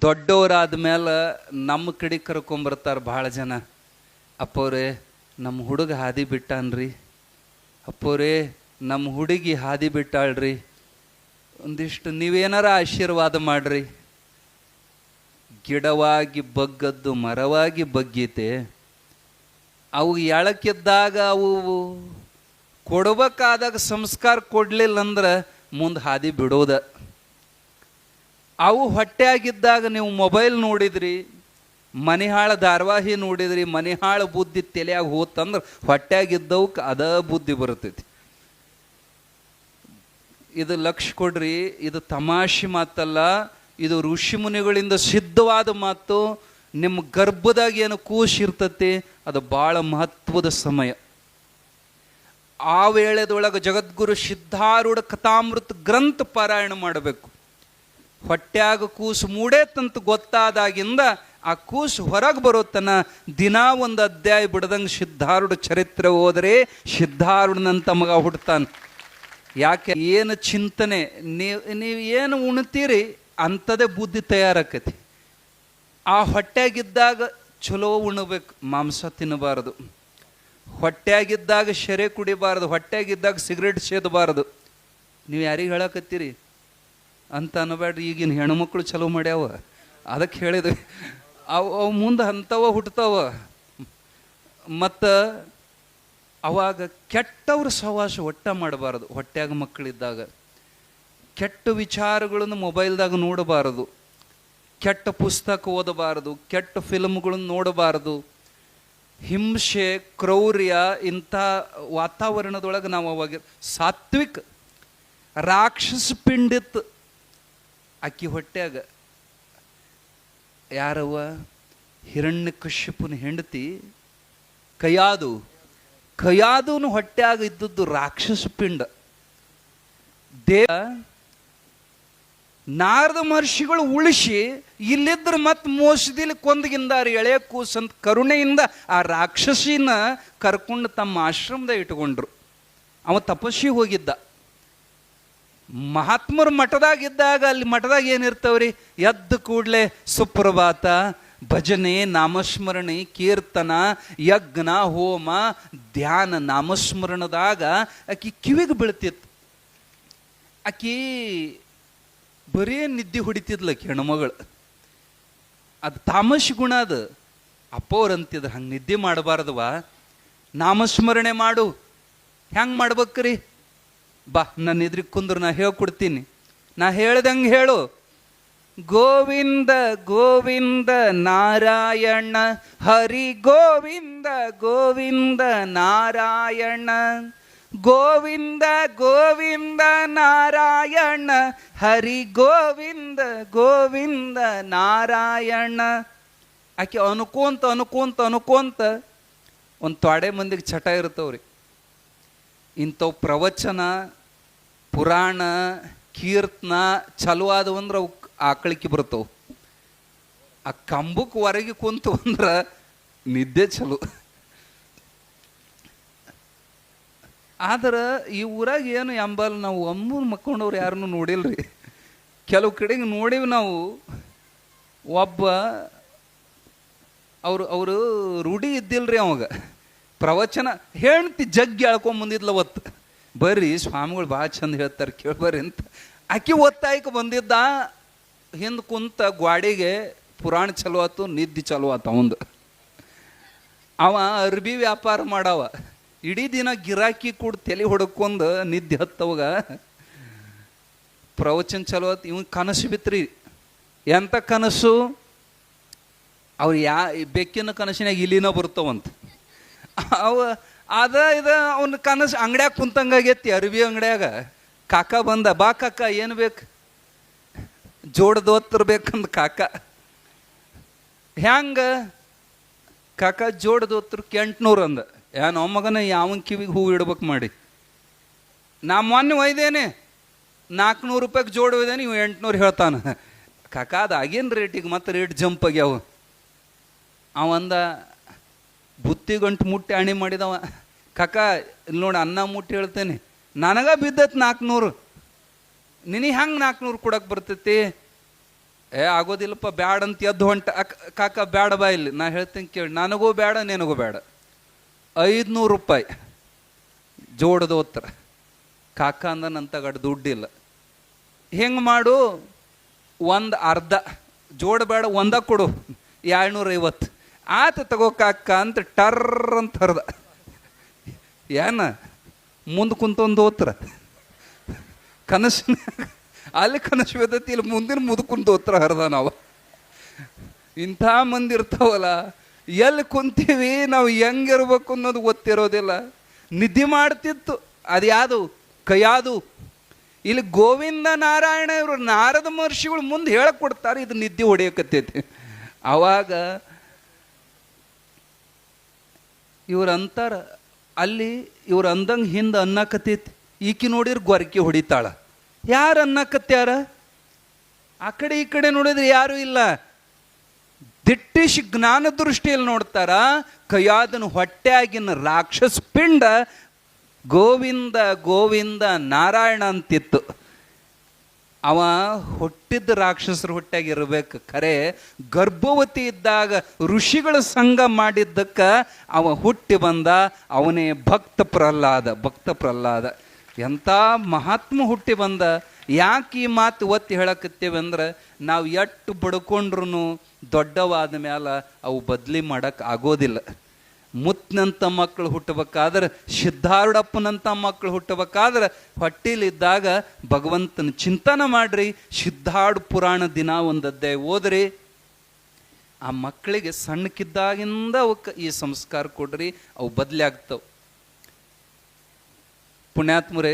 ದೊಡ್ಡವರಾದ ಮೇಲೆ ನಮ್ಮ ಕಡೆ ಕರ್ಕೊಂಬರ್ತಾರೆ ಭಾಳ ಜನ. ಅಪ್ಪವ್ರೆ ನಮ್ಮ ಹುಡುಗ ಹಾದಿ ಬಿಟ್ಟಾನ್ರಿ, ಅಪ್ಪವ್ರೆ ನಮ್ಮ ಹುಡುಗಿ ಹಾದಿ ಬಿಟ್ಟಾಳ್ರಿ, ಒಂದಿಷ್ಟು ನೀವೇನಾರ ಆಶೀರ್ವಾದ ಮಾಡ್ರಿ. ಗಿಡವಾಗಿ ಬಗ್ಗದ್ದು ಮರವಾಗಿ ಬಗ್ಗೀತೆ. ಅವು ಎಳಕ್ಕಿದ್ದಾಗ ಅವು ಕೊಡ್ಬೇಕಾದಾಗ ಸಂಸ್ಕಾರ ಕೊಡಲಿಲ್ಲ ಅಂದ್ರೆ ಮುಂದೆ ಹಾದಿ ಬಿಡೋದ. ಅವು ಹೊಟ್ಟೆಯಾಗಿದ್ದಾಗ ನೀವು ಮೊಬೈಲ್ ನೋಡಿದ್ರಿ, ಮನಿಹಾಳ ಧಾರಾವಾಹಿ ನೋಡಿದ್ರಿ, ಮನಿಹಾಳ ಬುದ್ಧಿ ತಲೆಯಾಗ ಹೋತಂದ್ರೆ ಹೊಟ್ಟೆಯಾಗಿದ್ದವಕ್ಕೆ ಅದ ಬುದ್ಧಿ ಬರ್ತೈತಿ. ಇದು ಲಕ್ಷ್ಯ ಕೊಡ್ರಿ, ಇದು ತಮಾಷೆ ಮಾತಲ್ಲ, ಇದು ಋಷಿ ಮುನಿಗಳಿಂದ ಸಿದ್ಧವಾದ ಮಾತು. ನಿಮ್ಮ ಗರ್ಭದಾಗ ಏನು ಕೂಸಿರ್ತತಿ ಅದು ಭಾಳ ಮಹತ್ವದ ಸಮಯ. ಆ ವೇಳೆದೊಳಗೆ ಜಗದ್ಗುರು ಸಿದ್ಧಾರೂಢ ಕಥಾಮೃತ ಗ್ರಂಥ ಪಾರಾಯಣ ಮಾಡಬೇಕು. ಹೊಟ್ಯಾಗ ಕೂಸು ಮೂಡೇತಂತ ಗೊತ್ತಾದಾಗಿಂದ ಆ ಕೂಸು ಹೊರಗೆ ಬರೋತನ ದಿನಾ ಒಂದು ಅಧ್ಯಾಯ ಬಿಡದಂಗೆ ಸಿದ್ಧಾರೂಢ ಚರಿತ್ರೆ ಹೋದರೆ ಸಿದ್ಧಾರೂಢನಂತ ಮಗ ಹುಡ್ತಾನೆ. ಯಾಕೆ? ಏನು ಚಿಂತನೆ, ನೀವು ಏನು ಉಣ್ತೀರಿ ಅಂಥದೇ ಬುದ್ಧಿ ತಯಾರಾಕತಿ. ಆ ಹೊಟ್ಟೆಯಾಗಿದ್ದಾಗ ಚಲೋ ಉಣಬೇಕು, ಮಾಂಸ ತಿನ್ನಬಾರದು. ಹೊಟ್ಟೆಯಾಗಿದ್ದಾಗ ಶೆರೆ ಕುಡಿಬಾರ್ದು, ಹೊಟ್ಟೆಯಾಗಿದ್ದಾಗ ಸಿಗರೇಟ್ ಸೇದಬಾರದು. ನೀವು ಯಾರಿಗೆ ಹೇಳಕತ್ತೀರಿ ಅಂತ ಅನ್ನಬೇಡ್ರಿ. ಈಗಿನ ಹೆಣ್ಮಕ್ಳು ಚಲೋ ಮಾಡ್ಯಾವ, ಅದಕ್ಕೆ ಹೇಳಿದ್ವಿ. ಅವು ಮುಂದೆ ಅಂಥವ ಹುಟ್ಟತಾವ. ಮತ್ತು ಅವಾಗ ಕೆಟ್ಟವ್ರ ಸಹವಾಸ ಒಟ್ಟ ಮಾಡಬಾರದು. ಹೊಟ್ಯಾಗ ಮಕ್ಕಳಿದ್ದಾಗ ಕೆಟ್ಟ ವಿಚಾರಗಳನ್ನು ಮೊಬೈಲ್ದಾಗ ನೋಡಬಾರದು, ಕೆಟ್ಟ ಪುಸ್ತಕ ಓದಬಾರದು, ಕೆಟ್ಟ ಫಿಲ್ಮ್ಗಳನ್ನು ನೋಡಬಾರದು. ಹಿಂಸೆ, ಕ್ರೌರ್ಯ ಇಂಥ ವಾತಾವರಣದೊಳಗೆ ನಾವು ಅವಾಗ ಸಾತ್ವಿಕ ರಾಕ್ಷಸ ಪಿಂಡಿತ್ ಅಕ್ಕಿ ಹೊಟ್ಯಾಗ. ಯಾರವ್ವ? ಹಿರಣ್ಯಕಶ್ಯಪನ ಹೆಂಡತಿ ಕಯಾದುನು ಹೊಟ್ಯಾಗ ಇದ್ದದ್ದು ರಾಕ್ಷಸ ಪಿಂಡ. ನಾರದ ಮಹರ್ಷಿಗಳು ಉಳಿಸಿ ಇಲ್ಲಿದ್ರೆ ಮತ್ತೆ ಮೋಸದಿಲ್ಲಿ ಕೊಂದಗಿಂದಾರಿ ಎಳೆಯ ಕೂಸಂತ ಕರುಣೆಯಿಂದ ಆ ರಾಕ್ಷಸಿನ ಕರ್ಕೊಂಡು ತಮ್ಮ ಆಶ್ರಮದಾಗ ಇಟ್ಕೊಂಡ್ರು. ಅವ ತಪಸ್ಸಿಗೆ ಹೋಗಿದ್ದ. ಮಹಾತ್ಮರು ಮಠದಾಗಿದ್ದಾಗ ಅಲ್ಲಿ ಮಠದಾಗ ಏನಿರ್ತಾವ್ರಿ? ಎದ್ದು ಕೂಡಲೇ ಸುಪ್ರಭಾತ, ಭಜನೆ, ನಾಮಸ್ಮರಣೆ, ಕೀರ್ತನ, ಯಜ್ಞ, ಹೋಮ, ಧ್ಯಾನ. ನಾಮಸ್ಮರಣದಾಗ ಆಕಿ ಕಿವಿಗೆ ಬೀಳ್ತಿತ್ತು. ಆಕಿ ಬರೀ ನಿದ್ದೆ ಹೊಡಿತಿದ್ಲಕ್ಕೆ ಹೆಣ್ಮಗಳು. ಅದು ತಾಮಸ್ ಗುಣ. ಅದು ಅಪ್ಪವ್ರು ಅಂತಿದ್ರು, ಹಂಗೆ ನಿದ್ದೆ ಮಾಡಬಾರ್ದವ, ನಾಮಸ್ಮರಣೆ ಮಾಡು. ಹೆಂಗೆ ಮಾಡ್ಬೇಕ್ರಿ? ಬಾ ನನ್ನ ಎದುರಿಗೆ ಕುಂದ್ರು, ನಾ ಹೇಳ್ಕೊಡ್ತೀನಿ. ನಾ ಹೇಳ್ದಂಗೆ ಹೇಳು. ಗೋವಿಂದ ಗೋವಿಂದ ನಾರಾಯಣ ಹರಿ ಗೋವಿಂದ ಗೋವಿಂದ ನಾರಾಯಣ, ಗೋವಿಂದ ಗೋವಿಂದ ನಾರಾಯಣ ಹರಿ ಗೋವಿಂದ ಗೋವಿಂದ ನಾರಾಯಣ. ಆಕೆ ಅನ್ಕೊಂತ ಅನ್ಕೊಂತ ಅನ್ಕೊಂತ ಒಂದು ತೊಡೆ ಮಂದಿಗೆ ಚಟ ಇರ್ತವ್ರಿ. ಇಂಥವು ಪ್ರವಚನ, ಪುರಾಣ, ಕೀರ್ತನ ಚಲೋ ಆದವಂದ್ರೆ ಅವು ಆಕಳಿಕೆ ಬರ್ತವೆ. ಆ ಕಂಬಕ್ಕೆ ಹೊರಗೆ ಕುಂತು ಅಂದ್ರೆ ನಿದ್ದೆ ಚಲೋ. ಆದ್ರೆ ಈ ಊರಾಗ ಏನು ಎಂಬಲ್ ನಾವು ಒಮ್ಮೂರು ಮಕ್ಕೊಂಡವ್ರು ಯಾರನ್ನು ನೋಡಿಲ್ರಿ. ಕೆಲವು ಕಡೆಗೆ ನೋಡಿವಿ ನಾವು. ಒಬ್ಬ ಅವರು ರೂಢಿ ಇದ್ದಿಲ್ರಿ ಅವಾಗ. ಪ್ರವಚನ ಹೆಣ್ತಿ ಜಗ್ಗಿ ಎಳ್ಕೊಂಬಂದಿದ್ಲ ಒತ್ತು. ಬರ್ರಿ ಸ್ವಾಮಿಗಳು ಭಾಳ ಚಂದ ಹೇಳ್ತಾರೆ ಕೇಳ್ಬರ್ರಿ ಅಂತ ಆಕಿ ಒತ್ತಾಯಕ್ಕೆ ಬಂದಿದ್ದ. ಹಿಂದೆ ಕುಂತ ಗ್ವಾಡಿಗೆ ಪುರಾಣ ಚಲೋ ಆತು, ನಿದ್ದೆ ಚಲೋ ಆತ ಅವಂದು. ಅವ ಅರ್ಬಿ ವ್ಯಾಪಾರ ಮಾಡವ. ಇಡೀ ದಿನ ಗಿರಾಕಿ ಕೂಡ ತಲೆ ಹೊಡ್ಕೊಂಡು ನಿದ್ದೆ ಹತ್ತವಾಗ ಪ್ರವಚನ ಚಲೋ ಆತು. ಇವ್ ಕನಸು ಬಿತ್ರಿ. ಎಂಥ ಕನಸು? ಅವ್ರು ಬೆಕ್ಕಿನ ಕನಸಿನಾಗ ಇಲ್ಲಿನ ಬರ್ತಾವಂತ. ಅವನ ಕನಸು ಅಂಗಡ್ಯಾಗ ಕುಂತಂಗಾಗೈತಿ. ಅರ್ಬಿ ಅಂಗಡ್ಯಾಗ ಕಾಕ ಬಂದ. ಬಾ ಕಾಕ ಏನು ಬೇಕು? ಜೋಡದೋತ್ರ ಬೇಕಂದ ಕಾಕ. ಹ್ಯಾಂಗ ಕಾಕ? ಜೋಡದೋತ್ರಕ್ಕೆ 800 ಅಂದ. ಏನೋ ಮಗನ ಯಾವನ್ ಕಿವಿಗೆ ಹೂವು ಇಡ್ಬೇಕು ಮಾಡಿ. ನಾ ಮೊನ್ನೆ ಒಯ್ದೇನೆ 400 ರೂಪಾಯಿಗೆ ಜೋಡು ಒಯ್ದೇನೆ, ಇವು 800 ಹೇಳ್ತಾನೆ. ಕಾಕ ಅದಾಗೇನು ರೇಟಿಗೆ ಮತ್ತೆ ರೇಟ್ ಜಂಪ್ ಆಗ್ಯಾವ. ಅವಂದ ಬುತ್ತಿ ಗಂಟು ಮುಟ್ಟಿ ಅಣಿ ಮಾಡಿದವ. ಕಾಕ ಇಲ್ಲಿ ನೋಡಿ ಅನ್ನ ಮುಟ್ಟಿ ಹೇಳ್ತೇನೆ, ನನಗ ಬಿದ್ದತ್ 400, ನಿನಗೆ ಹೆಂಗೆ 400 ಕೊಡಕ್ಕೆ ಬರ್ತೈತಿ? ಆಗೋದಿಲ್ಲಪ್ಪ ಬ್ಯಾಡ ಅಂತ ಎದ್ದು ಹೊಂಟ. ಕಾಕ ಬ್ಯಾಡ ಬಾ ಇಲ್ಲಿ, ನಾ ಹೇಳ್ತೀನಿ ಕೇಳಿ, ನನಗೂ ಬೇಡ ನಿನಗೂ ಬೇಡ, 500 ರೂಪಾಯಿ ಜೋಡದ ಉತ್ತರ. ಕಾಕ ಅಂದ ನಂತಗಡ ದುಡ್ಡಿಲ್ಲ. ಹೆಂಗೆ ಮಾಡು, ಒಂದು ಅರ್ಧ ಜೋಡ ಬೇಡ, ಒಂದ ಕೊಡು, 250 ಆತ ತಗೋ ಕಾಕ ಅಂತ ಟರ್ರ್ ಅಂತ ಹರ್ದ. ಏನ ಮುಂದೆ ಕುಂತೊಂದು ಉತ್ತರ ಕನಸಿನ ಅಲ್ಲಿ ಕನಸು ಬಿದ್ದತಿ, ಇಲ್ಲಿ ಮುಂದಿನ ಮುದುಕುಂತ ಉತ್ತರ ಹರ್ದ. ನಾವು ಇಂಥ ಮಂದಿ ಇರ್ತಾವಲ್ಲ, ಎಲ್ಲಿ ಕುಂತೀವಿ ನಾವು ಹೆಂಗಿರ್ಬೇಕು ಅನ್ನೋದು ಗೊತ್ತಿರೋದಿಲ್ಲ. ನಿದ್ದೆ ಮಾಡ್ತಿತ್ತು ಅದು ಯಾವುದು ಕೈಯಾದು. ಇಲ್ಲಿ ಗೋವಿಂದ ನಾರಾಯಣ ಇವರು ನಾರದ ಮಹರ್ಷಿಗಳು ಮುಂದೆ ಹೇಳಕ್ ಕೊಡ್ತಾರೆ, ಇದು ನಿದ್ದೆ ಹೊಡೆಯಕತ್ತೈತಿ. ಅವಾಗ ಇವ್ರ ಅಂತಾರ, ಅಲ್ಲಿ ಇವ್ರ ಅಂದಂಗೆ ಹಿಂದೆ ಅನ್ನಕತ್ತೈತಿ. ಈಕಿ ನೋಡಿದ್ರೆ ಗೊರಕೆ ಹೊಡಿತಾಳ. ಯಾರು ಅನ್ನಕತ್ಯಾರ? ಆ ಕಡೆ ಈ ಕಡೆ ನೋಡಿದ್ರೆ ಯಾರು ಇಲ್ಲ. ದಿಟ್ಟಿಶ್ ಜ್ಞಾನ ದೃಷ್ಟಿಯಲ್ಲಿ ನೋಡ್ತಾರ, ಕೈಯಾದನ ಹೊಟ್ಟೆಯಾಗಿನ ರಾಕ್ಷಸ ಪಿಂಡ ಗೋವಿಂದ ಗೋವಿಂದ ನಾರಾಯಣ ಅಂತಿತ್ತು. ಅವ ಹುಟ್ಟಿದ್ದ ರಾಕ್ಷಸರ ಹೊಟ್ಟೆಯಾಗಿರ್ಬೇಕು, ಖರೆ ಗರ್ಭವತಿ ಇದ್ದಾಗ ಋಷಿಗಳ ಸಂಘ ಮಾಡಿದ್ದಕ್ಕೆ ಅವ ಹುಟ್ಟಿ ಬಂದ. ಅವನೇ ಭಕ್ತ ಪ್ರಹ್ಲಾದ. ಎಂಥ ಮಹಾತ್ಮ ಹುಟ್ಟಿ ಬಂದ. ಯಾಕೆ ಈ ಮಾತು ಒತ್ತಿ ಹೇಳಕತ್ತೇವೆ ಅಂದ್ರೆ, ನಾವು ಎಷ್ಟು ಬಡ್ಕೊಂಡ್ರು ದೊಡ್ಡವಾದ ಮೇಲೆ ಅವು ಬದಲಿ ಮಾಡಕ್ಕೆ ಆಗೋದಿಲ್ಲ. ಮುತ್ತನಂಥ ಮಕ್ಕಳು ಹುಟ್ಟಬೇಕಾದ್ರೆ, ಸಿದ್ಧಾರೂಢಪ್ಪನಂಥ ಮಕ್ಕಳು ಹುಟ್ಟಬೇಕಾದ್ರೆ ಹೊಟ್ಟಿಲಿದ್ದಾಗ ಭಗವಂತನ ಚಿಂತನೆ ಮಾಡ್ರಿ. ಸಿದ್ಧಾರೂಢ ಪುರಾಣ ದಿನ ಒಂದು ಅಧ್ಯಾಯ ಓದ್ರಿ. ಆ ಮಕ್ಕಳಿಗೆ ಸಣ್ಣಕ್ಕಿದ್ದಾಗಿಂದ ಅವಕ್ಕೆ ಈ ಸಂಸ್ಕಾರ ಕೊಡ್ರಿ, ಅವು ಬದಲಿ ಆಗ್ತವೆ. ಪುಣ್ಯಾತ್ಮರೇ,